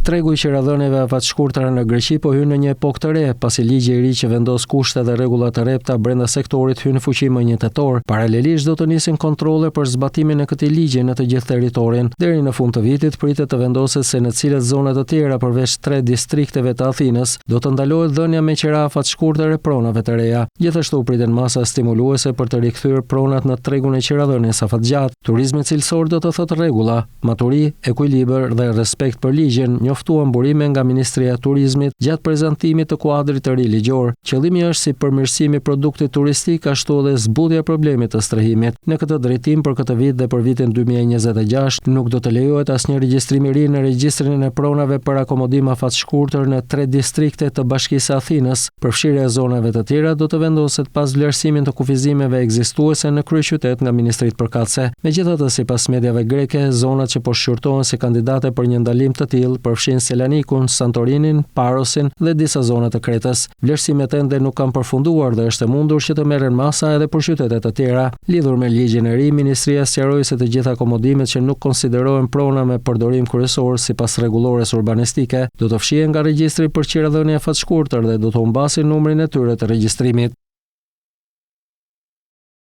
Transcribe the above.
Tregu i qiradhënieve afatshkurtare në Greqi po hyn në një epokë të re, pasi ligji i ri që vendos kushte dhe rregulla të repta brenda sektorit hyn në fuqi më 1 tetor. Paralelisht do të nisin kontrolle për zbatimin e këtij ligji në të gjithë territorin. Deri në fund të vitit pritet të vendoset se në cilat zona të tjera përveç 3 distrikteve të Athinës do të ndalohet dhënia me qira afatshkurtare pronave të reja. Gjithashtu priten masa stimuluese për të rikthyer pronat në tregun e qiradhënies afatgjat. Turizmi cilësor do të thotë rregulla, maturi, ekuilibër dhe respekt për ligjin. Njoftuan burime nga Ministria e Turizmit gjatë prezantimit të kuadrit të ri ligjor. Qëllimi është si përmirësimi i produktit turistik ashtu edhe zbutja e problemit të strehimit. Në këtë drejtim për këtë vit dhe për vitin 2026 nuk do të lejohet asnjë regjistrim i ri në regjistrin e pronave për akomodim afatshkurtër në 3 distrikte të Bashkisë së Athinës. Përfshirja e zonave të tjera do të vendoset pas vlerësimit të kufizimeve ekzistuese në kryeqytet nga ministritë përkatëse. Megjithatë, sipas mediave greke, zonat që po shqyrtohen si kandidate për një ndalim të tillë përfshin Selanikun, Santorinin, Parosin dhe disa zona të Kretës. Vlerësimet ende nuk kanë përfunduar dhe është e mundur që të merren masa edhe për qytete të tjera. Lidhur me ligjin e ri, Ministria sqaroi se të gjitha akomodimet që nuk konsiderohen prona me përdorim kryesor sipas rregullores urbanistike do të fshihen nga regjistri për qiradhënie afatshkurtër dhe do të humbasin numrin e tyre të regjistrimit.